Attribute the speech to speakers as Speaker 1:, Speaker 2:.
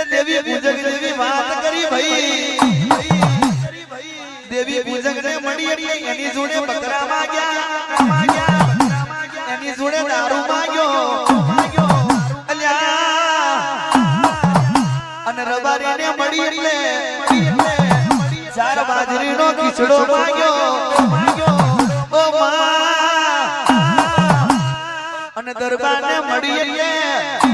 Speaker 1: એટલે દેવી પૂજક જેવી વાત કરી ભાઈ દેવી પૂજક ને મળી એટલે એની જોડે બકરા માંગ્યા એની જોડે દારૂ માંગ્યો અને રબારી ને મળી એટલે ચાર બાજરીનો ખીચડો માંગ્યો ઓ માં અને દરબાર ને મળી એટલે